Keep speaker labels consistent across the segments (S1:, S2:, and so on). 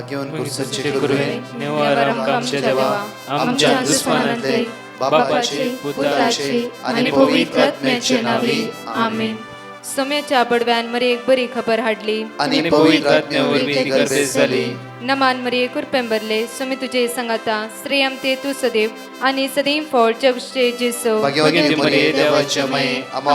S1: घेवन कुर्सोचे
S2: गुरुवे नेवार आमच्या देवा आमच्या दुश्मनांतले बापाचे पुत्राचे आणि पवित्र आत्म्याचे नावे आमेन.
S3: सोम्याच्या बडव्यान मरे एक बरी खबर हाडली
S1: आणि पवित्र आत्म्यावर ती गर्भेस झाली.
S3: नमान मरे कुरपेंबरले सोमे तुझे संगाता श्रेयम ते तू सदैव आणि सदैव फळ जगचे जेसो
S1: भाग्यवती मरिये देवाच्या माये आम्हा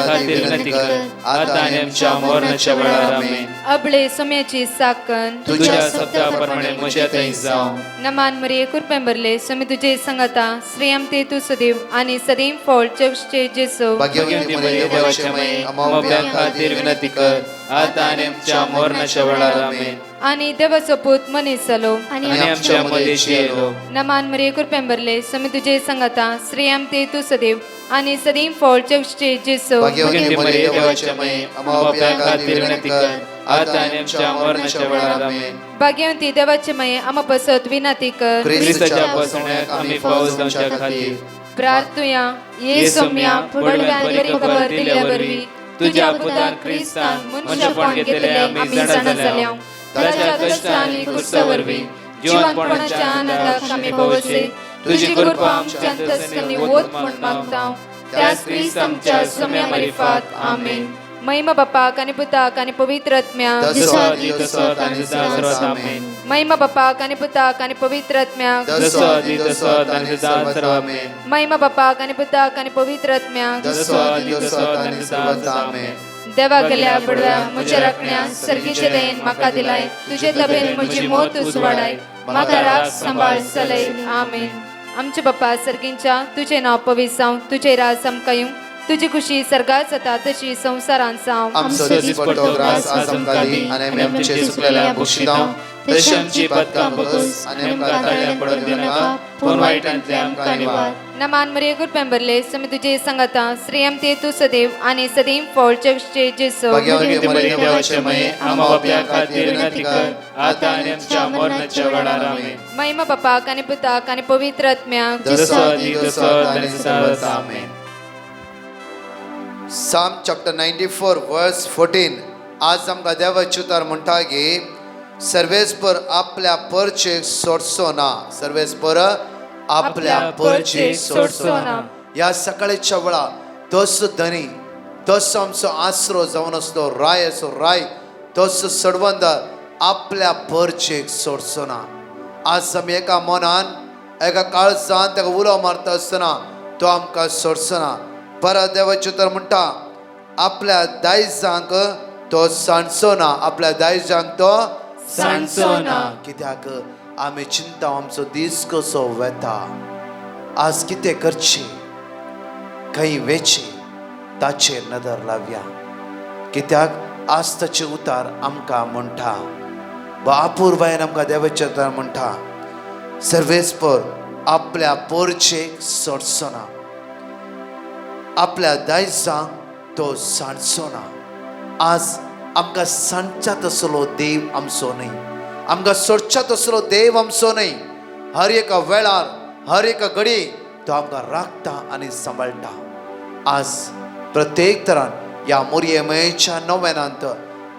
S1: खातीर विनंती कर आता आणि आमच्या मरणाच्या वेळार आमेन.
S3: अबळे सोम्याची साकन
S1: तुझ्या शब्दाप्रमाणे म्हज्यातही जावं.
S3: नमान मरे कुरपेंबरले सोमे तुझे संगाता श्रेयम ते तू सदैव आणि सदैव फळ जगचे जेसो
S1: भाग्यवती मरिये देवाच्या माये आम्हा खातीर विनंती कर आता आणि आमच्या मरणाच्या वेळार आमेन.
S3: आणि देवाचो पूत मनीस जालो
S1: आणि आमच्या मध्येशी येलो.
S3: नमान मरे कुरपेंबरले सोमे तुझे संगाता श्रेयम ते तू सदैव आणि सदैव फळ जगचे जेसो
S1: भाग्यवती मरिये देवाच्या माये आम्हा खातीर विनंती कर आता आणि आमच्या मरणाच्या वेळार आमेन.
S3: भाग्यवंती देवाचे माये आम्हा पसत विनंती कर
S1: ख्रिस्ताच्या पासण्याक आम्ही पावस जावच्या खातीर
S3: प्रार्थुया ये सोम्या पडव्यान बरी खबर दिल्या वरवी तुझ्या पुतान ख्रिस्तान मनुष्यपण घेतले आम्ही जाणा जाल्या. ताच्या कष्टांनी कुर्सावरवी जीवनपणाच्या आनंदाक आम्ही पवसे तुझी कृपा आमच्या अंतस्करणी वोत म्हण मागताव त्यास ख्रिस्त आमच्या सोम्या मार्फत आमेन. महिमा बापाक आणि पुताक आणि पवित्र आत्म्याक महिमा बापाक आणि पुताक आणि पवित्र आत्म्याक महिमा बापाक आणि पुताक आणि पवित्र आत्म्याक देवा गेल्या पडव्या म्हज्या राखण्या सर्गीचे देन म्हाका दिलाय तुझे तबेन म्हजी मोत उसवाडाय म्हाका राख सांबाळ चलय आमेन. आमचे बाप्पा सर्गींच्या तुझे नाव पवित्र जावं तुझे राज आमकां तुझी खुशी सर्गात जाता तशी संसारांत जावं.
S1: आमचो दिसपट्टो ग्रास आज आमकां दी आनी आमी आमचे चुकलेल्या बक्षितांव तशी आमची पातकां बगस आनी आमकां ताळ्यां पडत दिनाका पूण वायटांतले आमकां निवार.
S3: नमान मरे कुरपेंबरले सोमे तुझे संगाता श्रेयम ते तू सदैव आणि सदैव फळ जगचे जेसो
S1: भाग्यवती मरिये देवाचे माये आम्हा बापया खातीर विनंती कर आता आनी आमच्या मरणाच्या वेळार आमेन.
S3: महिमा बापाक आणि पुताक आणि पवित्र आत्म्याक
S1: आमेन. Psalm chapter 94 verse 14. आज आमकां देवाचे उतार म्हणटा की सर्वेस्पर आपल्या परचेक सोडचो ना. सर्वेस्पर आपल्या परचेक सोडचो ना. ह्या सकाळच्या वेळा तोच धनी तोच आमचो आसरो जावन असतो राय असो राय तोच सडवंदार आपल्या परचेक सोडचो ना. आज आमी एका मनान एका काळजान ताका उलो मारता आसतना तो आमकां सोडचो ना. परत देवाचे उतर म्हणटा आपल्या दायजांक तो सांडचो ना. आपल्या दायजांक तो सांडचो ना. कित्याक आमी चिंता आमचो दीस कसो वेता आज कितें करची खंय वेची ताचेर नदर लावया. कित्याक आज ताचे उतार आमकां म्हणटा अपूर्वायेन आमकां देवाचे उतार म्हणटा सर्वेस्पर आपल्या पोरचेक सोडचो ना. आपल्या दायजांक तो सांडचो ना. आज आमकां सांडच्या तसलो देव आमचो न्हय आमकां सोडच्या तसलो देव आमचो न्हय. हर एका वेळार हर एका घडी तो आमकां राखता आनी सांबाळटा. आज प्रत्येक तरान ह्या मोरयेच्या नव्यानांत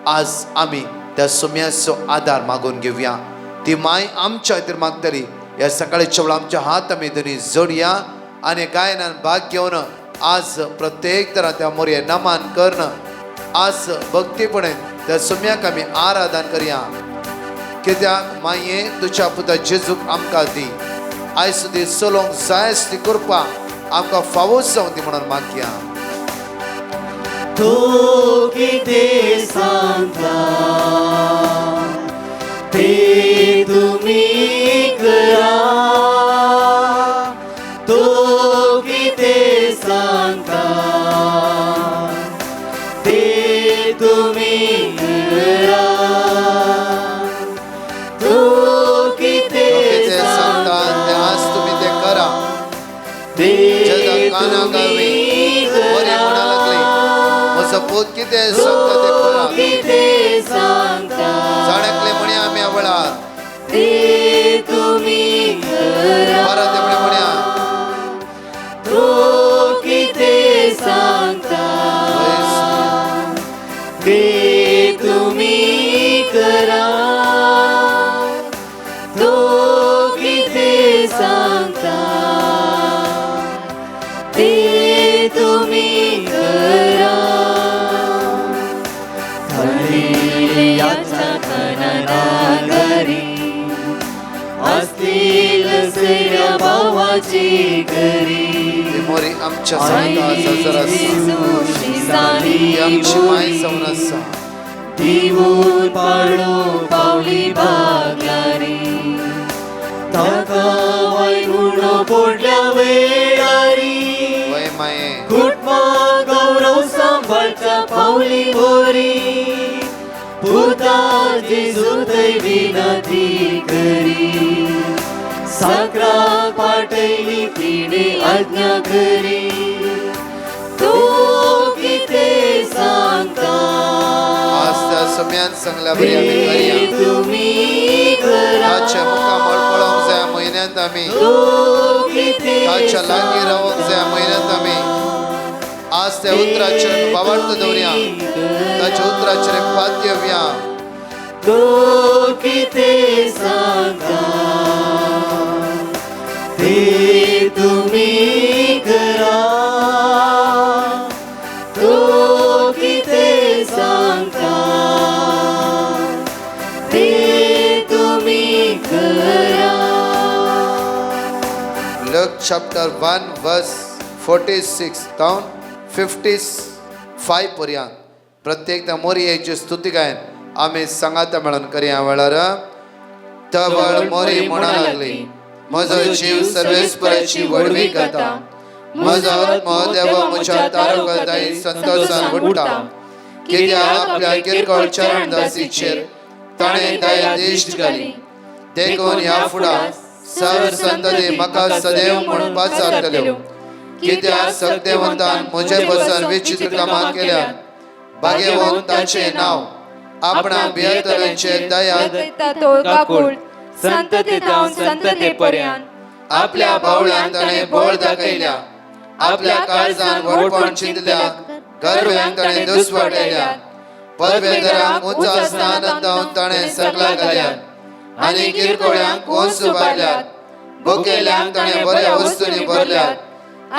S1: आज आमी त्या सोम्याचो आदार मागून घेवया. ती माय आमच्या खातीर मागतली. ह्या सकाळच्या वेळा आमचे हात आमी दोनी जोडया आनी गायनान भाग घेवन आज प्रत्येक तरा त्या मोरये नमान करण आज भक्तीपणे त्या सोम्याक आमी आराधन करया. कित्याक माये तुज्या पुता जेजूक आमकां दी आयज सुदी चलोवंक जाय आसली कृपा आमकां फावोस जावं दी म्हणून मागया.
S2: तो कितें सांगता ते तुमी करा. तो कितें सांगता ते तुमी करा. तो कितें
S1: सांगता ते आज तुम्ही ते करा. जगात काना गावी बरे म्हणा लागले म्हजो पूत कितें सांगता ते करा. जाणकले म्हणे आमी आवळार
S2: ते तुमी करा.
S1: परत म्हणे म्हणया
S2: तो कितें सांगता ते तुमी करा. पुताचे घरी
S1: ती मोरी आमच्या समता हजर आसा ती आमची माय जावन आसा
S2: दिवून पाळो पावली भागलारी ताका वायट उडो पडल्या वेळारी
S1: वय माये
S2: कुटमा गौरव सांभाळच्या पावली बरी पुताची सुदै विनंती करी साकरा पाटयली तिणे आज्ञा करी तो कितें सांगता
S1: आज त्या समयान सांगल्या बरी आमी करया
S2: तुम्ही करा
S1: ताच्या मुखामळ पळोवंक जाय म्हयन्यांत आमी
S2: तो कितें
S1: ताच्या लागीं रावंक जाय म्हयन्यांत आमी आज त्या उतराचेर बाबार्थ दवरया ताच्या उतराचेर पात येवया
S2: तो कितें सांगता ते तुम्ही करा तो कितें सांगता ते तुम्ही करा
S1: Luke chapter 1 verse 46 down 55 पर्यंत प्रत्येक त्या मोरी याची स्तुती गायन आम्ही सांगाता मेळून करया वेळार तवळ मोरी म्हणा लागली म्हजो जीव सर्वेस्पराची वडवी करता म्हजो आत्मो देव म्हज्या तारकदायी संतोषान उठता कित्याक आपल्या किरकोळ चरण दासीचेर ताणें दया दिश्ट घाली देखून ह्या फुडा सर संतती म्हाका सदैव म्हणून पाचारतल्यो कित्याक सत्यवंतान म्हजे बसन विचित्र कामां केल्यात भाग्यवंत ताचें नांव आपणा भियेतल्यांचे दया
S3: तो गाकुळ संतते जावन संतते पर्यंत
S1: आपल्या बावळ्यान ताणें बोळ दाखयल्या आपल्या काळजान व्हडपण चिंतल्या गर्व्यांक ताणें दुस्वाट आयल्या पदवेदरांक उंच आसनांत ताणें सकला घाल्यात आनी किरकोळ्यांक कोस उबारल्यात भुकेल्यांक ताणें बऱ्या वस्तूंनी भरल्यात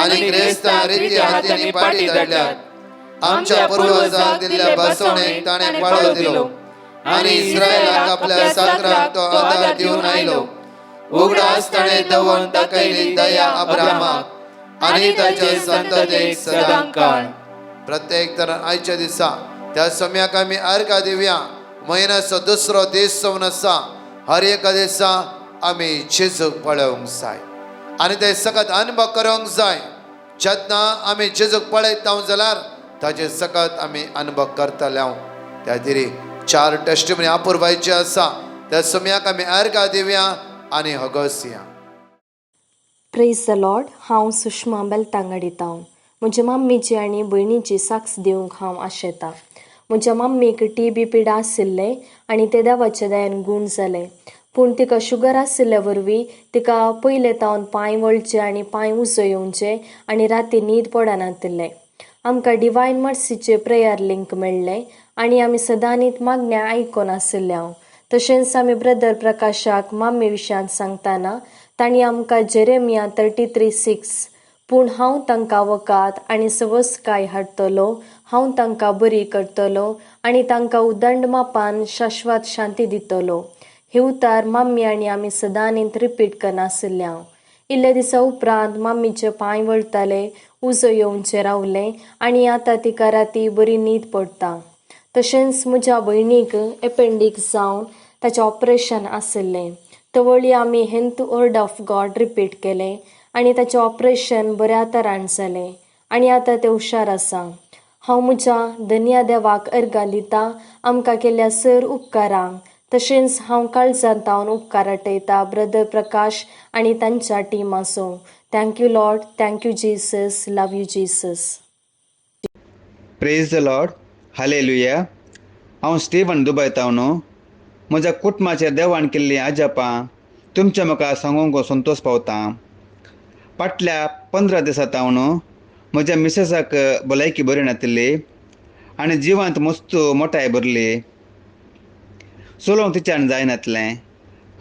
S1: आनी क्रेस्तांक रिती हातींनी पाटी धाडल्यात आमच्या पुर्वजांक दिल्ल्या बसवणेक ताणें पाळो दिलो आनी इस्रायलाक आपल्या साकराक तो आदार दिवन आयलो उगडास ताणें दवण दाखयली दया अब्रामाक आनी ताच्या संततेक सदांकाळ प्रत्येक तरान आयच्या दिसा त्या समयाक आमी अर्घा दिवया म्हयन्याचो दुसरो दीस जावन आसा हर एका दिसा आमी जेजूक पळोवंक जाय आनी ते सगळ्यात अनुभव करूंक जाय जेन्ना आमी जेजूक पळयता जाल्यार ताचे सगळ्यात आमी अनुभव करतले त्या तरी 4 टेस्टिमनी अपुरवायचे आसा त्या समयाक आमी अर्घा दिवया आनी हगोसया
S4: प्रेज द लॉर्ड. हांव सुषमा बेलतांगडीतांव म्हजे मम्मीची आनी भयणीची साक्स दिवंक हांव आशेतां. म्हज्या मम्मीक TB पिडा आशिल्ले आनी ते देवाच्या दयान गूण जाले. पूण तिका शुगर आशिल्ले वरवीं तिका पयले तावन पांय वळचे आनी पांय उजो येवचे आनी राती न्हीद पडनासले. आमकां डिवायन मर्सीचे प्रेयर लिंक मेळ्ळे आनी आमी सदां न्हीद मागण्या आयकोन आशिल्ले हांव. तशेंच आमी ब्रदर प्रकाशाक मम्मी विशयान सांगतना तांणी आमकां जेरेमिया 33:6 पूण हांव तांकां वकात आनी सवस्काय हाडटलो, हांव तांकां बरी करतलो आनी तांकां उदंड मापान शाश्वत शांती दितलो. हे उतार मम्मी आनी आमी सदां न्हीद रिपीट करनाशिल्ले हांव. इल्ले दिसा उपरांत मम्मीचे पांय वळताले, उजो येवचे रावले आनी आतां तिका राती बरी न्हीद पडटा. तशेंच म्हज्या भयणीक एपेंडिक्स जावन ताचें ऑपरेशन आशिल्लें. तवळी आमी हेंथ वर्ड ऑफ गॉड रिपीट केलें आनी ताचें ऑपरेशन बऱ्या तरान जालें आनी आतां तें हुशार आसा. हांव म्हज्या धन्या देवाक अर्घा दितां आमकां केल्ल्या सर उपकारांक. तशेंच हांव काळजांतावन उपकार आटयता ब्रदर प्रकाश आनी तांच्या टिमाचो. Thank you lord, thank you Jesus, love you Jesus.
S5: Praise the lord, hallelujah. हांव स्टीवन दुबयतांव न्हू. म्हज्या कुटुंबाचेर देवान केल्लीं आजापां तुमच्या म्हाका सांगूंक संतोश पावता. फाटल्या 15 दिसांतांव न्हू म्हज्या मिसेसाक भलायकी बरी नाशिल्ली आनी जिवांत मस्तू मोठाय भरली. चलोवंक तिच्यान जायनासलें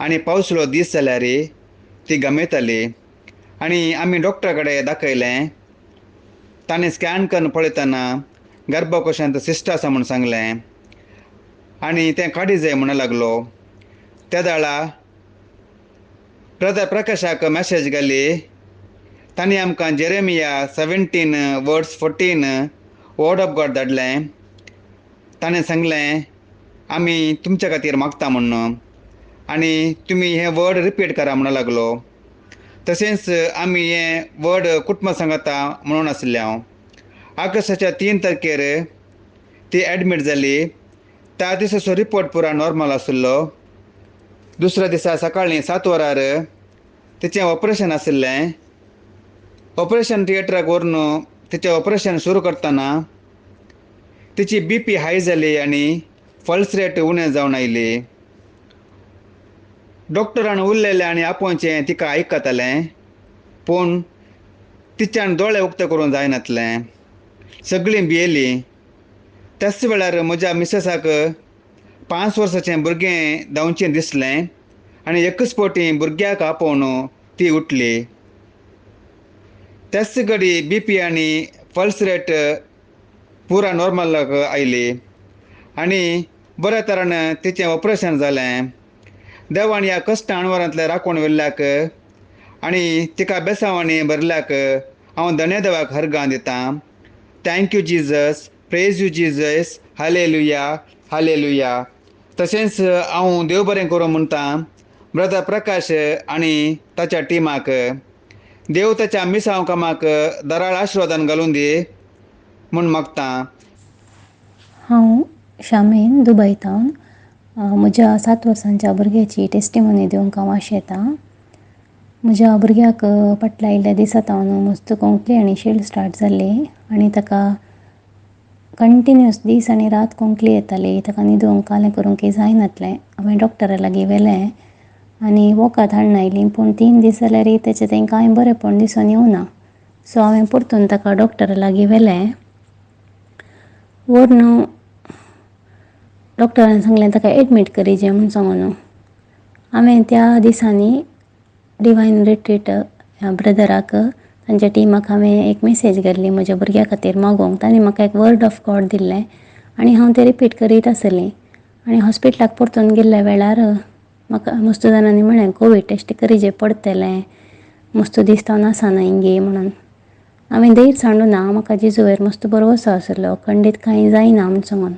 S5: आनी पावसुलो दीस जाल्यार ती गमेताली आनी आमी डॉक्टरा कडेन दाखयलें. ताणें स्कॅन करून पळयतना गर्भकोशांत सिस्ट आसा म्हूण सांगलें आनी तें काडी जाय म्हणूं लागलो. त्या दाळा ब्रदर प्रकाशाक मॅसेज घाली तांणी आमकां Jeremiah 17 words 14 word of God धाडलें. ताणें सांगलें आमी तुमच्या खातीर मागता म्हणून, आनी तुमी हें वर्ड रिपीट करा म्हणून लागलो. तशेंच आमी हें वर्ड कुटुंब सांगता म्हणून आसले. हांव ऑगस्टाच्या 3 तारखेर ती एडमीट जाली. त्या दिसाचो रिपोर्ट पुरा नॉर्मल आशिल्लो. दुसऱ्या दिसा सकाळीं 7 वरार तिचें ऑपरेशन आशिल्लें. ऑपरेशन थिएटराक व्हरून तिचें ऑपरेशन सुरू करतना तिची BP हाय जाली आनी पल्स रेट उणें जावन आयली. डॉक्टरान उरलेलें आनी आपोवचें तिका आयकतालें, पूण तिच्यान दोळे उक्ते करूं जायनासलें. सगळीं भियेलीं. त्याच वेळार म्हज्या मिसेसाक 5 वर्साचें भुरगें जावचें दिसलें आनी एकच फावटी भुरग्याक आपोवन ती उठली. त्याच घडी BP आनी पल्स रेट पुरा नॉर्मलाक आयली आनी बऱ्या तरान तिचें ऑपरेशन जालें. देवान ह्या कश्ट अणवरांतले राखून व्हेल्ल्याक आनी तिका बेसांवांनी भरल्याक हांव धन्यदेवाक हरगां दितां. Thank you Jesus, praise you Jesus, hallelujah hallelujah. तशेंच हांव देव बरें करूं म्हणटा ब्रदर प्रकाश आनी ताच्या टिमाक. देव ताच्या मिसांव कामाक दराळ आशिर्वादान घालून दी म्हूण मागतां.
S6: हांव शामेन दुबयतावन म्हज्या 7 वर्सांच्या भुरग्याची टेस्टिमोनी दिवंक हांव आशेतां. म्हज्या भुरग्याक फाटल्या इल्ल्या दिसांतावन मस्त कोंकली आनी शील्ड स्टार्ट जाल्ली आनी ताका कंटिन्यूअस दीस आनी रात कोंकली येताली. ताका न्हिदूंक कालें करूंक जायनासलें. हांवें डॉक्टरा लागीं व्हेलें आनी वोकात हाडून आयलीं, पूण 3 दीस जाल्यार तेचें थंय कांय बरेंपण दिसून येवना. सो हांवें परतून ताका डॉक्टरा लागीं व्हेलें. व्हरून डॉक्टरान सांगलें ताका एडमीट करीचें म्हूण सांगून. हांवें त्या दिसांनी डिवायन रिट्रीट ह्या ब्रदराक तांच्या टिमाक हांवें एक मेसेज घाल्ली म्हज्या भुरग्या खातीर मागोवंक. तांणी म्हाका एक वर्ड ऑफ गॉड दिल्लें आनी हांव तें रिपीट करीत आसलीं. आनी हॉस्पिटलाक परतून गेल्ल्या वेळार म्हाका मस्त जाणांनी म्हळें कोवीड टेस्ट करीचें पडटलें, मस्त दिसता आसना हिंगे म्हणून. हांवें धैर्य सांडूं ना. म्हाका जेजूवेर मस्त भरवोसो आसलो, खंडीत कांय जायना म्हूण सांगून.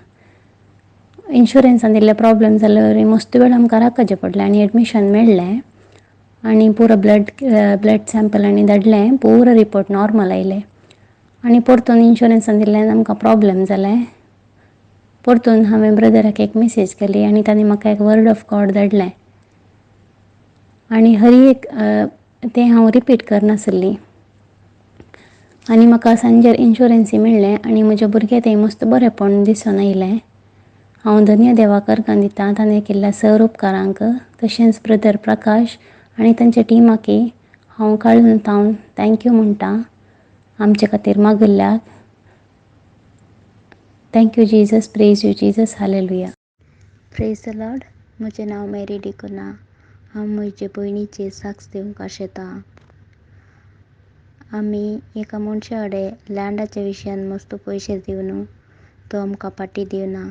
S6: इन्शुरन्सान दिल्ले प्रॉब्लेम जाल्यार मस्त वेळ आमकां राखचें पडलें आनी एडमिशन मेळ्ळें आनी पुरो ब्लड सॅम्पल आनी धाडलें. पुरो रिपोर्ट नॉर्मल आयले आनी परतून इन्शुरन्सान दिल्ल्यान आमकां प्रॉब्लेम जालें. परतून हांवें ब्रदराक एक मेसेज केली आनी ताणें म्हाका एक वर्ड ऑफ गॉड धाडलें आनी हरी एक तें हांव रिपीट करनासली. आनी म्हाका सांजेर इन्शुरन्सी मेळ्ळें आनी म्हज्या भुरगें थंय मस्त बरेंपण दिसून आयलें. हांव धन्य देवाक अर्गां दितां ताणें केल्ल्या सर उपकारांक. तशेंच ब्रदर प्रकाश आनी तांच्या टिमाकी हांव काळून तावन थँक्यू म्हणटां आमचे खातीर मागिल्ल्याक. Thank you Jesus, praise you Jesus, hallelujah.
S7: Praise the lord. म्हजें नांव मेरी डिकोना. हांव म्हजे भयणीची साक्ष दिवंक आशेतां. आमी एका मनशा कडेन लँडाच्या विशयान मस्त पयशे दिवन तो आमकां पाटी दिवना.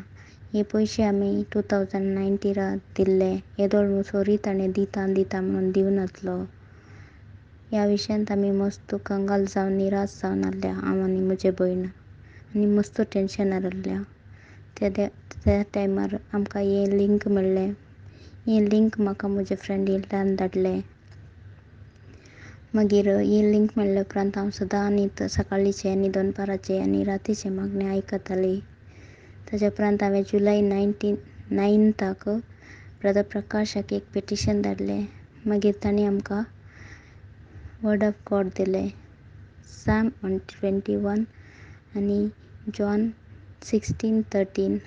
S7: हे पयशे आमी 2019 दिल्ले. येदोळ मुसोरी ताणें दिता म्हणून दिवनासलो. ह्या विशयांत आमी मस्त कंगाल जावन निराश जावन आसल्या, हांव आनी म्हजे भयण, आनी मस्त टेन्शनार आसल्या. त्या टायमार आमकां हें लिंक मेळ्ळें. हें लिंक म्हाका म्हजे फ्रेंडींतल्यान धाडलें. मागीर हें लिंक मेळ्ळे उपरांत हांव सदां न्हीद सकाळीचें आनी दनपाराचें आनी रातीचें मागणें आयकतालीं. ताच्या उपरांत हांवें जुलय 9 ब्रदर प्रकाशाक एक पेटिशन धाडलें. मागीर ताणें आमकां वर्ड ऑफ गॉड दिलें. साम 121 आनी जॉन 16:13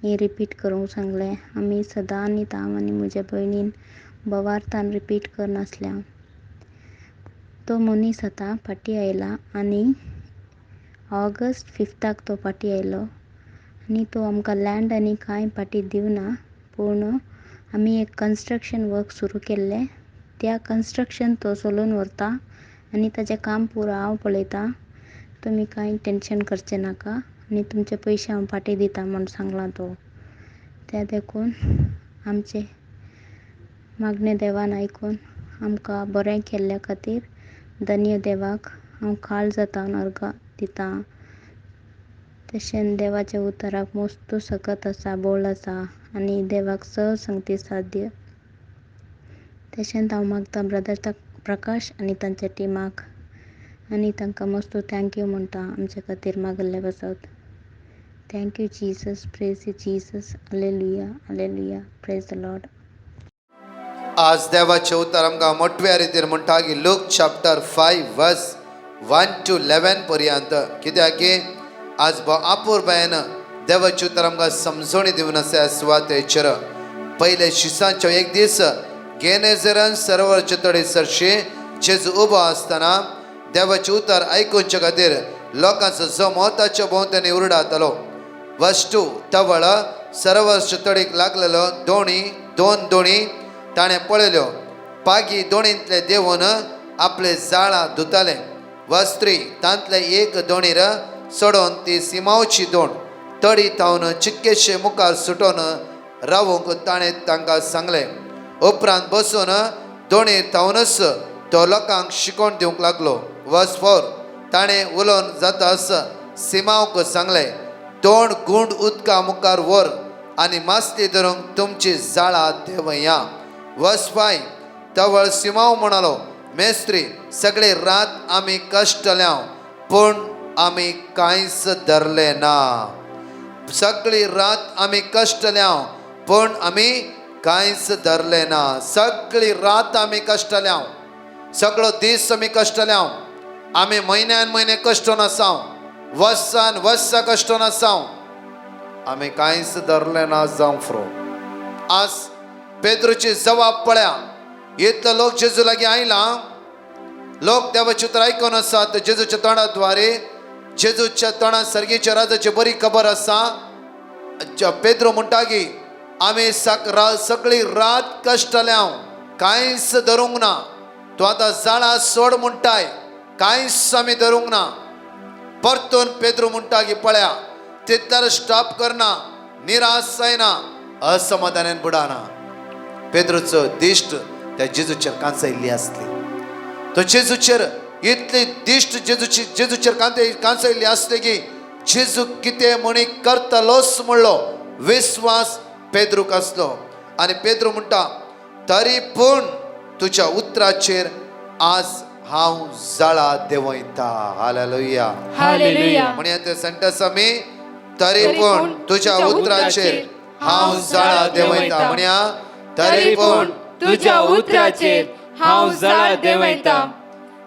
S7: हें रिपीट करूंक सांगलें. आमी सदां न्हीद हांव आनी म्हज्या भयणीन बोवार्थान रिपीट करनासल्या. तो मनीस आतां फाटीं आयला आनी ऑगस्ट 5 तो फाटीं आयलो आनी तो आमकां लँड आनी कांय पाटी दिवना. पूण आमी एक कन्स्ट्रक्शन वर्क सुरू केल्लें. त्या कन्स्ट्रक्शन तो चलोवन व्हरता आनी ताचें काम पुरो हांव पळयतां. तुमी कांय टेन्शन करचें नाका आनी तुमचे पयशे हांव पाटी दितां म्हूण सांगलां तो. त्या देखून आमचें मागणें देवान आयकून आमकां बरें केल्ल्या खातीर धन्य देवाक हांव खाल जाता अर्घ दिता. तशें देवाच्या उतराक मस्तू सकत आसा, बोळ आसा आनी देवाक संगती साध्य. तशेंच हांव मागता ब्रदर प्रकाश आनी तांच्या टिमाक आनी तांकां मस्तू थँक्यू म्हणटा आमचे खातीर मागले बसत. Thank you Jesus, praise Jesus, hallelujah hallelujah, praise the Lord.
S1: आज देवाचे उतर आमकां मोठव्या रितीन म्हणटा की लूक चॅप्टर 5 वर्स 1 to 11 पर्यंत. कित्याक की आज आपूर बायन देवाचे उतर आमकां समजोणी दिवन आसा सुवातेचेर. पयले शिसांचो एक दीस गेनेझारेत सरोवराचे तडे सरशी जेजू उबो आसतना देवाचे उतर आयकुचे खातीर लोकांचो जमो ताच्या भोंवतणी उरडातलो. वस्तू तवळ सरोवराच्या तडीक लागलेलो दोन दोणी ताणें पळयल्यो. पागी दोणींतले देवून आपले जाळां धुताले. वस्त्री तांतले एक दोणीर सोडून ती सिमावची दोण तडी थावन चिक्केशे मुखार सुटोवन रावूंक ताणें तांकां सांगले. उपरांत बसून दोणीर थावनच तो लोकांक शिकोवन दिवंक लागलो. वर्स 4 ताणें उलोवन जाताच सिमावक सांगले, दोन गुंड उदका मुखार व्हर आनी मासली धरूंक तुमची जाळां देंवया. वर्स 5 तवळ सिमाव म्हणालो, मेस्त्री सगळे रात आमी कश्टल्या पूण आमी कांयच धरले ना. सगळी रात आमी कश्टल्या पूण आमी कांयच धरले ना. सगळी रात आमी कश्टल्या, सगळो दीस आमी कश्टल्या. आमी म्हयन्यान म्हयने कश्टून आसा, वर्सान वर्सां कश्टून आसा, आमी कांयच धरले ना जावं फ्रो. आज पेद्रूची जबाब पळया. इतलो लोक जेजू लागीं आयला, लोक देवाचे उतर आयकून आसात. जेजूच्या तोंडाद्वारे जेजूच्या तोंडात सर्गेच्या राजाची बरी खबर आसा. पेद्रू म्हणटा की आमी सगळी रात कश्टल्या, कांयच धरूंक ना. तूं आतां जाळां सोड म्हणटाय, कांयच आमी धरूंक ना. परतून पेद्रू म्हणटा की पळया, तितल्यार स्टॉप करना, निराश जायना, असमाधानान बुडाना. पेद्रूचो दिश्ट त्या जेजूचेर कांचयल्ली आसली. तो जेजूचेर इतली दिश्ट जेजूचेर कांचयल्ली आसली की जेजू कितें म्हणी करतलोच म्हणलो विश्वास पेद्रूक आसलो. आनी पेद्रू म्हणटा, तरी पूण तुज्या उतराचेर आज हांव जाळां देंवयता. Hallelujah
S3: hallelujah.
S1: म्हणया ते सेंटेन्स आमी, तरी पूण तुज्या उतराचेर हांव जाळां देंवयता. म्हणया
S3: तरी पूण तुज्या उतराचेर हांव जाळां देंवयता.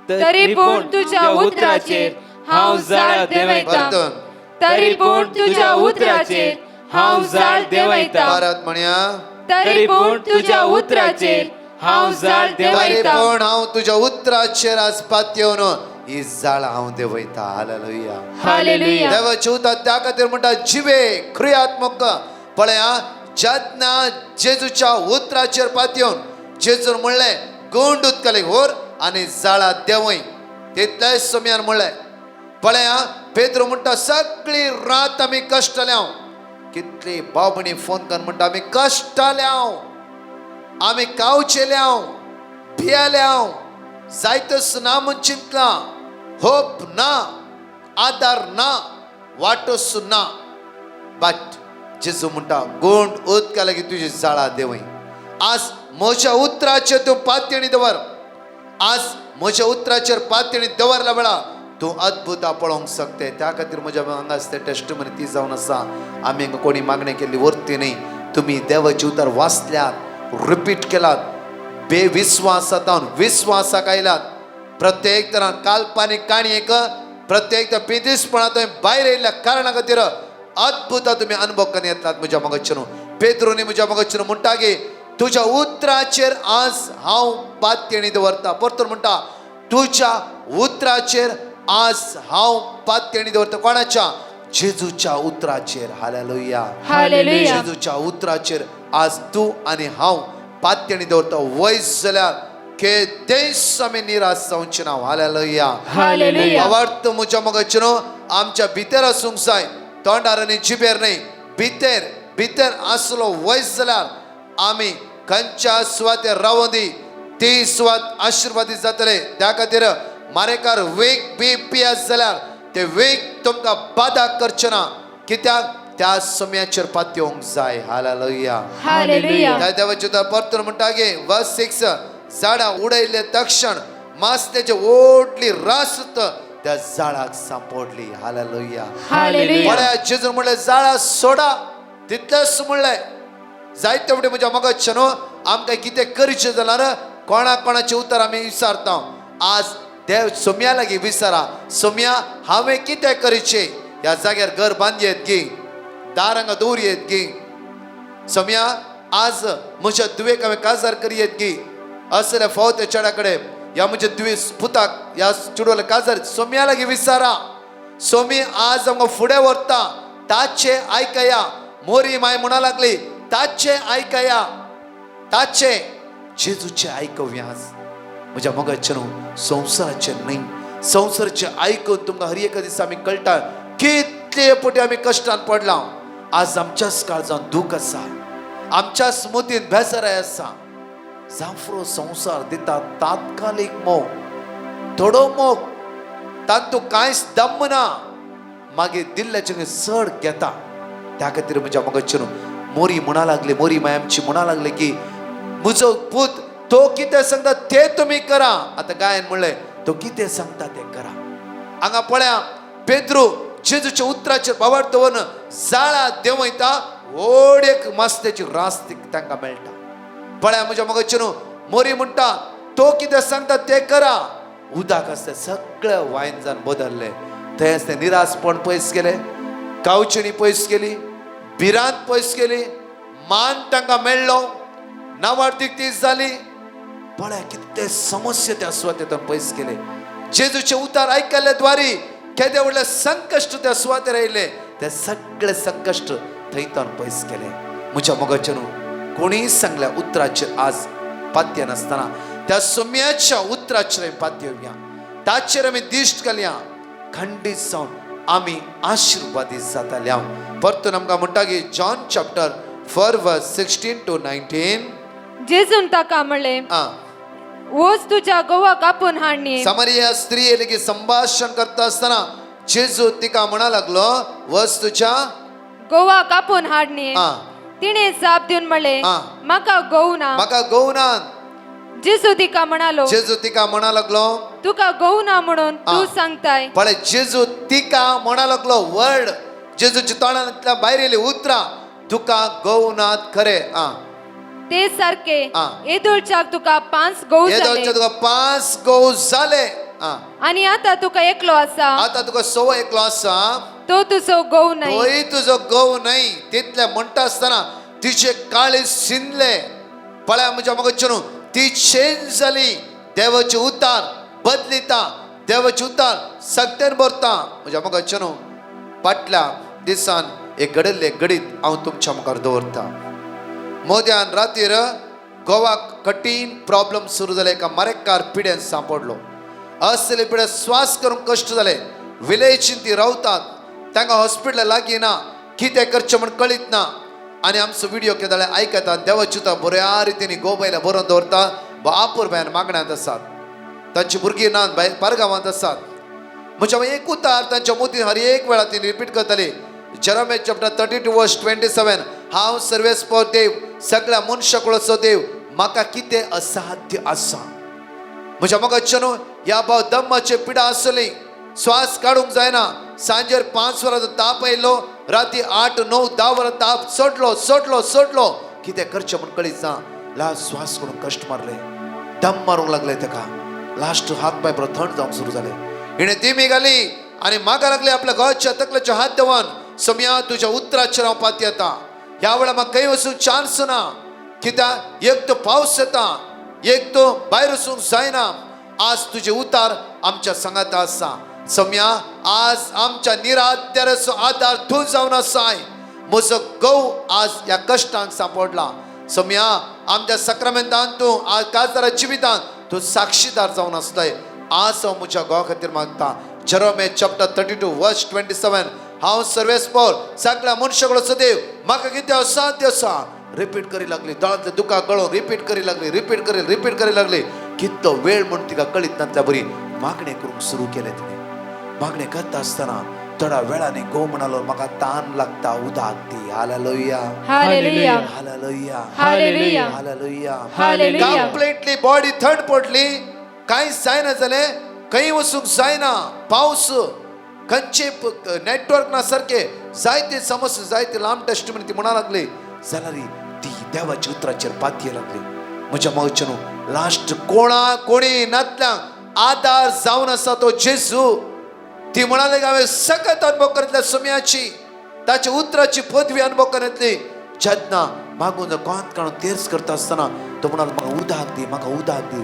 S3: तरी पूण तुज्या उतराचेर हांव जाळ देंवयता.
S1: परतून
S3: तरी पूण तुज्या उतराचेर हांव जाळ देंवयता.
S1: परत म्हणया,
S3: तरी पूण तुज्या उतराचेर हांव जाळ
S1: तरी
S3: देंवयता.
S1: पूण हांव तुज्या उतराचेर आज पातयेवन ही जाळां हांव देंवयता. Hallelujah
S3: hallelujah.
S1: देवाचे उतर त्या खातीर म्हणटा, जिवे क्रियात्मक. पळया, जेन्ना जेजूच्या उतराचेर पातयेवन जेजून म्हणलें गुंड उदकाले व्हर आनी जाळां देंवय, तितल्याच समयान म्हणलें. पळया, पेद्रू म्हणटा, सगळी रात आमी कश्टल्या. कितली बाबणी फोन करून म्हणटा, आमी कश्टल्या, आमी कावचेल्या, भियेल्या, जायतच ना म्हूण चिंतलां, होप ना, आदार ना, वाटोच ना. बट जेजू म्हणटा, गुंड उदका लागीं तुजी जाळां देंवय. आज म्हज्या उतराचेर तूं पातयणी दवर. आज म्हज्या उतराचेर पातयणी दवरल्या वेळा तूं अद्भुतां पळोवंक शकते. त्या खातीर म्हज्या हांगाच ते टेस्टमनी ती जावन आसा. आमी हांगा कोणी मागणी केल्ली व्हरती न्ही. तुमी देवाचे उतर वाचल्यात, रिपीट केलात, बेविश्वासांतल्यान विश्वासाक आयलात. प्रत्येक तरान काल्पनीक काणयेक प्रत्येक पिदिसपणांतूय भायर येयल्ल्या कारणा खातीर अद्भुतां तुमी अनुभव करून येतलात. म्हज्या मगच्चनो पेद्रूनी म्हज्या मगच्चनो म्हणटा की तुज्या उतराचेर आज हांव पातयणी दवरता. परतून म्हणटा, तुज्या उतराचेर आज हांव पातयणी दवरता. कोणाच्या? जेजूच्या उतराचेर. Hallelujah
S3: hallelujah.
S1: जेजूच्या उतराचेर आज तूं आनी हांव पातयणी दवरता. वयस जाल्यार केदेंच आमी निराश जावचे ना. Hallelujah
S3: hallelujah.
S1: आवडत म्हज्या मगच्चनो, आमच्या भितर आसूंक जाय, तोंडार आनी जिबेर न्ही. भितर आसलो वयस जाल्यार आमी खंयच्या सुवातेर रावूं दी ती सुवात आशिर्वादीत जातले. त्या खातीर मारेकार वीक बी पियास जाल्यार ते वीक तुमकां बाधा करचे ना, कित्याक त्या सोम्याचेर पातयोंक जाय. हालेलुया.
S3: हालेलुया.
S1: त्या देवाचे परतून म्हणटा गे वर्स 6, झाडां उडयले तक्षण मास्त्याची व्हडली रास्त त्या झाडाक सांपडली. हालेलुया.
S3: हालेलुया.
S1: पळया जेजून म्हणलें झाडां सोडा, तितलेंच म्हणलें. जायते फुडें म्हज्या मगजचे न्हू आमकां कितें करचें जाल्यार कोणाचे उतर आमी विचारता. आज देव सोम्या लागीं विचारा, सोम्या हांवें कितें करचें? ह्या जाग्यार घर बांदयेत गी, दारांगा दवरयेत गी. सोम्या आज म्हज्या दुवेक हांवें काजार करयेत गी. असले फावत त्या चेड्या कडेन ह्या म्हज्या दुवे पुताक ह्या चेडवाक काजार सोम्या लागीं विचारा. सोमी आज आमकां फुडें व्हरता, ताचे आयकया. मोरी माय म्हणा लागली ताचे आयकया, ताचे जेजूचे आयकव्या. म्हज्या मगजचे न्हू संवसाराचे न्ही, संवसाराचे आयकून तुमकां हर एका दिसा आमी कळटा कितले पटी आमी कश्टान पडला. आज आमच्याच काळजांत दूख आसा, आमच्याच मतीन बेजाराय आसा. जाफरो संवसार दिता तात्कालिक मोग, थोडो मोग, तातूंत कांयच दम ना, मागीर दिल्ल्याचे चड घेता. त्या खातीर म्हज्या मगजचे न्हू मोरी म्हणा लागले, मोरी माय आमची म्हणा लागले की म्हजो पूत तो कितें सांगता ते तुमी करा. आतां गायन म्हणलें तो कितें सांगता ते करा. हांगा पळया पेद्रू जेजूच्या उतराचेर बाबार दवरून जाळा देंवयता, व्हड एक मास्त्याची रास्त तांकां मेळटा. पळया म्हज्या मगजचे न्हू मोरी म्हणटा तो कितें सांगता ते करा. उदक आसता सगळें वायन जावन बदललें. थंय आसता निरासपण पयस गेलें, कावचिणी पयस गेली, भिरांत पयस गेली, मान तांकां मेळ्ळो, नावार्थीक तीस जाली. पळय कितले समस्या त्या सुवातेंतून पयस गेले. जेजूचे उतार आयकल्ले द्वारी केदे व्हडले संकश्ट त्या सुवातेर आयले, ते सगळे संकश्ट थंयतून पयस गेले. म्हज्या मगजचे न्हू कोणीय सांगल्या उतराचेर आज पात्य नासतना त्या सोम्याच्या उतराचेर आमी पात्य येवया, ताचेर आमी दिश्ट घालया. खंडीत जावन आमी आशिर्वादीत जाताले. परतून आमकां म्हणटा की जॉन चॅप्टर 4 वर्स 16 to 19.
S3: जेजून ताका म्हणलें, वच तुज्या गोवा कापून हाडणी.
S1: समारिया स्त्री येयली की संभाषण करता आसतना जेजू तिका म्हणा लागलो वच तुज्या
S3: गोवा कापून हाडणी.
S1: आ
S3: तिणे जाप दिवन म्हणलें,
S1: आ.
S3: म्हाका गवू ना.
S1: म्हाका गवू ना.
S3: जेजू तिका म्हणालो,
S1: जेजू तिका म्हणा लागलो
S3: तुका गवू ना म्हणून तू सांगताय.
S1: पळय जेजू तिका म्हणा लागलो वर्ड, जेजूच्या तोंडांतल्या भायर येयली उतरां, तुका गवू नात खरें.
S3: ते सारखे
S1: आ.
S3: येदोळच्याक तुका 5 गवू
S1: येदोळचे
S3: जाले
S1: तुका 5 गवू जाले.
S3: आणि आता तुका एकलो आसा,
S1: आता तुका सवो एकलो आसा,
S3: तो तुजो गवू नाही.
S1: तोय तुजो गवू नाही. तितले म्हणटा आसतना तिचे काळे शिनले. पळया म्हज्या मगजचे न्हू ती चेंज जाली. देवाचे उतार बदलिता, देवाचे उतार सक्तेन भरता. म्हज्या मगजचे न्हू फाटल्या दिसान एक घडयल्ले घडीत हांव तुमच्या मुखार दवरता. मोद्यान रातीर गोवाक कठीण प्रॉब्लेम सुरू जाले. एका मारेकार पिड्यान सांपडलो. असले पिड्या स्वास करूंक कश्ट जाले. विलेजीन ती रावतात, तांकां हॉस्पिटल लागीं ना, कितें करचें म्हण कळीत ना. आनी आमचो व्हिडिओ केदाळे आयकतात. देवाची उतार बऱ्या रितीन गोबायला बरोवन दवरता. बापूर भायर मागण्यांत आसात, तांची भुरगीं नात भायर पारगांवांत आसात. म्हज्या एक उतार तांच्या मोतीन हर एक वेळा ती रिपीट करतली. जेरोमिया चॅप्टर 32 वर्स 27. हांव सर्वेस्पर देव, सगळ्या मनशाकुळाचो देव, म्हाका कितें असाध्य आसा. म्हज्या मगजचे न्हू ह्या भाव दम्माचे पिडा आसली, श्वास काडूंक जायना. सांजेर 5 वरांचो ताप आयलो, राती 8, 9, 10 वरां ताप सोडलो. कितें करचें म्हण कळीत ना. लास्ट श्वास करून कश्ट मारले, दम मारूंक लागले ताका. लास्ट हात पाय बरो थंड जावंक सुरू जाले. हिणें दिमी घाली आनी म्हाका लागले आपल्या घोवाच्या तकलेचे हात देवन, सोम्या तुज्या उतराचेर हांव पाती येता. ह्या वेळा म्हाका खंय वचूंक चान्स ना, कित्याक एक तो पावस येता, एक तो भायर वचूंक जायना. आज तुजे उतार आमच्या सांगात आसा. सोम्या आज आमच्या निराधाराचो आदार तूं जावन आसाय. म्हजो गव आज ह्या कश्टांक सांपडला. सोम्या आमच्या सक्रामेंतान तूं आज काजदारा जिवितांत तूं साक्षीदार जावन आसताय. आज हांव म्हज्या घोवा खातीर मागता. जेरोमिया चॅप्टर 32 वर्स 27. हांव सर्वेस्पर सगळ्या मनशाकुळाचो देव, म्हाका कितें असाध्य आसा. रिपीट करी लागली. दोळांतले दुकां गळोवन रिपीट करी लागली. कितलो वेळ म्हण तिका कळीत नासल्या बरी मागणे करूंक सुरू केले तिने मागणे करता असताना थोड्या वेळाने गो म्हणालो म्हाका ताण लागता उदाक दी hallelujah
S3: hallelujah
S1: hallelujah
S3: hallelujah
S1: hallelujah
S3: hallelujah
S1: completely body थंड पडली कांयच जायना जाले खंय वचूंक जायना पावस खंयचे नेटवर्क ना सारखे जायते समस्या जायते लांब टेस्टमनी ती म्हणा लागली जाल्यार ती देवाच्या उतराचेर पातये लागली म्हज्या मगच्यानो लास्ट कोणी नातल्यांक आदार जावन आसा तो जेजू ती म्हणाले हांवें सखत अनुभव करितल्या सुम्याची ताच्या उतराची पदवी अनुभव करितली जेन्ना मागून कोंत काडून तेर्स करता आसतना तो म्हणालो म्हाका उदक दी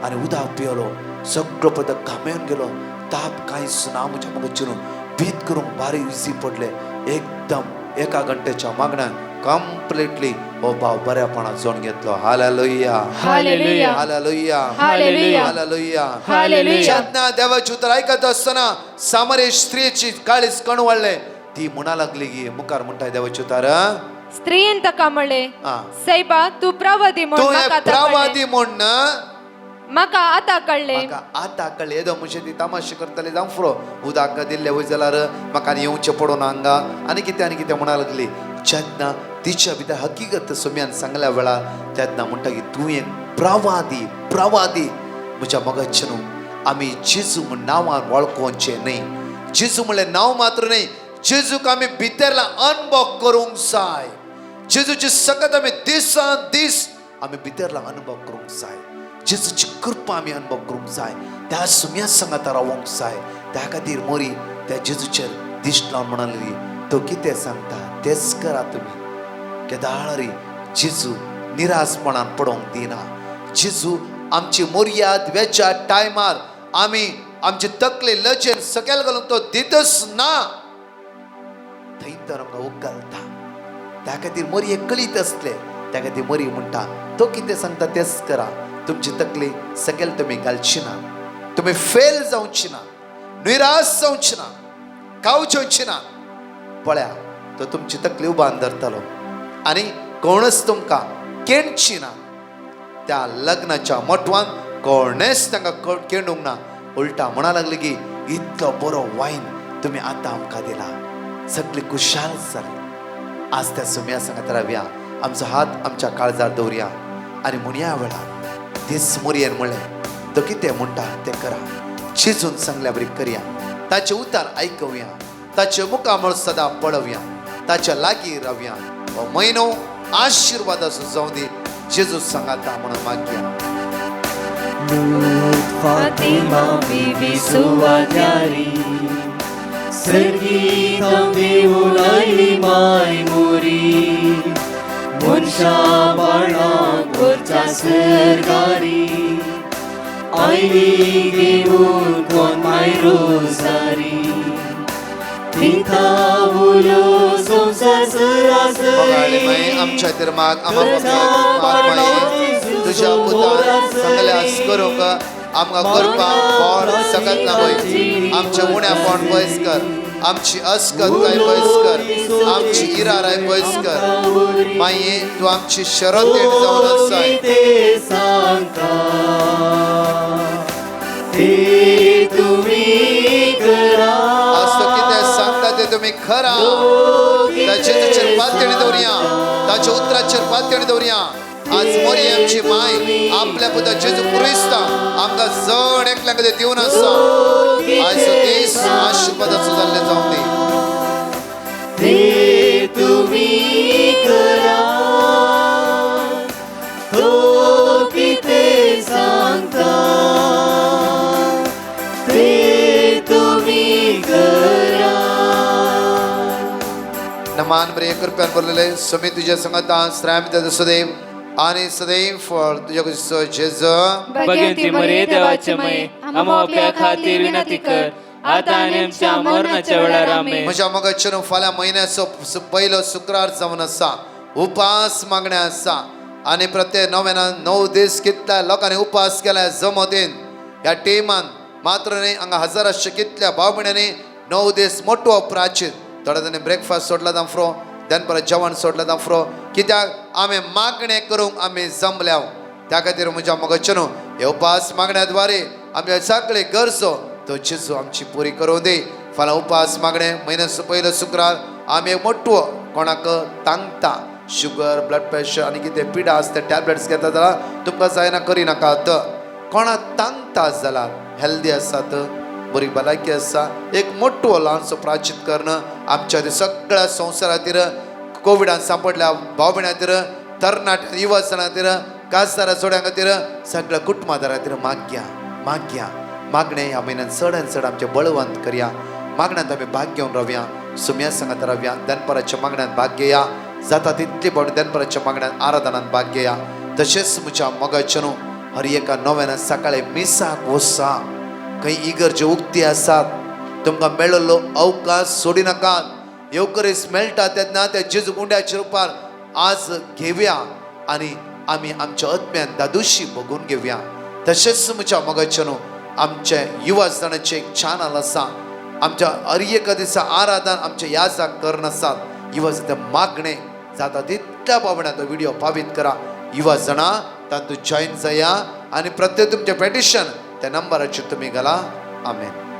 S1: आनी उदक पियलो सगळो पदक घामेवन गेलो ताप कांयच ना म्हज्या मगच्यानो भीत करूंक बारीक इजी पडले एकदम एका घंटेच्या मागण्यान कंप्लीटली हो भाव बऱ्यापणान जोड घेतलो hallelujah
S3: hallelujah
S1: hallelujah
S3: hallelujah
S1: hallelujah
S3: hallelujah
S1: जेन्ना देवाची उतर आयकत आसतना सामरी स्त्रीची काळीज कण वाडले ती म्हणा लागली की मुखार म्हणटाय देवाची उतर
S3: स्त्रीन ताका म्हणले
S1: आ.
S3: सैबा तू प्रवादी म्हण
S1: तू
S3: म्हाका
S1: एक
S3: आतां
S1: प्रवादी म्हण
S3: कळ्ळें. म्हाका आतां कळ्ळें
S1: म्हाका आतां कळ्ळें येदो म्हणजे ती तमाशे करतली जावं फुरो उदक दिल्ले वय जाल्यार म्हाका येवचें पडून हांगा आनी कितें म्हणा लागली जेन्ना तिच्या भितर हकीकत सोम्यान सांगल्या वेळार तेन्ना म्हणटा की तूं एक प्रवादी म्हज्या मगच्यानो आमी जेजू म्हण नांवान वळखोवचें न्ही जेजू म्हणलें नांव मात्र न्ही जेजूक आमी भितरला अनुभव करूंक जाय जेजूची सकत आमी दिसान दीस आमी भितरला अनुभव करूंक जाय जेजूची कृपा आमी अनुभव करूंक जाय त्या सुम्या संगात रावूंक जाय त्या खातीर मोरी त्या जेजूचेर दिश्ट लावन म्हणाली तो कितें सांगता तेच करा तुमी केदाळरी जेजू निराशपणान पडोवंक दिना जेजू आमची मर्याद वेच्या टायमार आमी आमचे तकले लजेन सकयल घालूंक तो दितच ना थंय तर आमकां उगलता त्या खातीर मरी कळीत असले त्या खातीर मरी म्हणटा तो कितें सांगता तेच करा तुमची तकली सकयल तुमी घालची ना तुमी फेल जावची ना निराश जावची ना कावचेवची ना पळया तो तुमची तकली उबान धरतलो आनी कोणच तुमकां केणची ना त्या लग्नाच्या मोटवान कोणेच तांकां केणूंक ना उलटा म्हणा लागले की इतलो बरो वायन तुमी आतां आमकां दिला सगळी खुशाल जाली आज त्या सुम्या सांगात रावया आमचो हात आमच्या काळजार दवरया आनी म्हणया वेळार दीस मोरयेन म्हणलें तो कितें म्हणटा तें करा चिजून सांगल्या बरी करया ताचे उतार आयकवया ताचे मुखामळ सदां पळोवया ताच्या लागीं रावया हो म्हयनो आशिर्वादाचो जावं दी जेजू सांगाता म्हणून मागया
S2: Fatima bibi suwadari Sergitam deun aili mai muri Munsha banak burcha sergari Aili deun kon mai rosari Tita ulo somsar serasari
S1: आमच्या तिरमाग आम्हा तुझ्या पुतार सगळ्यास करूंक आमकां करपाक बोड सकत ना पळय आमच्या उण्या पोण पयस कर आमची अस्कत काय पयस कर आमची इराराय पयस कर माये तूं आमची शरतेन जावन आसाय आज तो कितें सांगता ते तुमी खरा ताचे ताचेर पातळी दवरया ताच्या उतराचेर पातळी दवरया आज मोरी आमची माय आपल्या पुता जेजू क्रिस्त आमकां जण एकल्या कडेन दिवन आसा आयचो दीस आशिर्वादाचो जाल्ले जावं दी
S2: तुम्ही करा तो कितें सांगता ते तुम्ही करा
S1: नमान बरे कृपयान बोललेले समी तुझ्या संगता श्रामित सदैव आणि सदैव फळ तुझ्या कुसो जेजू
S3: भगवंती मरे देवाचे मये आम्हा आपल्या खातीर विनंती कर आता आणि आमच्या मरणाच्या वेळार आमेन.
S1: म्हज्या मगच्यान फाल्यां म्हयन्याचो पयलो शुक्रार जावन आसा उपास मागणे आसा आनी प्रत्येक 9 दीस कितल्या लोकांनी उपास केला जमोतेन ह्या टेमान मात्र न्ही हांगा हजाराशे कितल्या भाव भयणांनी 9 दीस मोठो प्राचीन थोड्या जाणांनी ब्रेकफास्ट सोडला दांफ्रो देन परत जेवण सोडला दांफ्रो कित्याक आमी मागणे करूंक आमी जमल्या त्या खातीर म्हज्या मगच्यान हे उपास मागण्या द्वारे आमच्या सगळे गरजो तो जेजू आमची पुरी करून दी. फाल्यां उपास मागणे म्हयन्याचो पयलो शुक्रार आमी एक मोठो कोणाक तांगता शुगर ब्लड प्रेशर आनी कितें पिडा आसता टॅबलेट्स घेता जाल्यार तुमकां जायना करिनाकात. कोणाक तांगता जाल्यार हेल्दी आसात बरी भलायकी आसा एक मोठो ल्हानसो प्राचित करणं आमच्या सगळ्या संवसारा खातीर कोविडान सांपडल्या भाव भयणां खातीर तरणाट्या युवजनां खातीर काजदारा जोड्यां खातीर सगळ्या कुटुंबादारा खातीर मागया मागणें ह्या म्हयन्यान चड आनी चड आमचें बळवंत करया. मागण्यांत आमी भाग घेवन रावया सुम्या सांगात रावया दनपराच्या मागण्यांत भाग घेया जाता तितली बड दनपराच्या मागण्यांत आराधनांत भाग घेया. तशेंच म्हज्या मोगाच्या न्हू हर एका नव्यान सकाळी मिसाक वसा खंय इगर्जे उक्ती आसात तुमकां मेळिल्लो अवकाश सोडी नाकात. येवकरीस मेळटा तेन्ना त्या जेजू गुंड्याच्या रुपार आज घेवया आनी आमी आमच्या आत्म्यान दादुशी बगून घेवया. तशेंच म्हज्या मोगाच्या न्हू आमचे युवा जनांचे एक चॅनल आसा आमच्या हर एका दिसा आराधन आमच्या याजाक कर्ण आसात युवा जन मागणे जाता तितल्या भावण्यान तो व्हिडिओ पावीत करा. युवा जनां तातूंत जॉईन जाया आनी प्रत्येक तुमचें पेटिशन त्या नंबराचेर तुमी घाला. आमेन.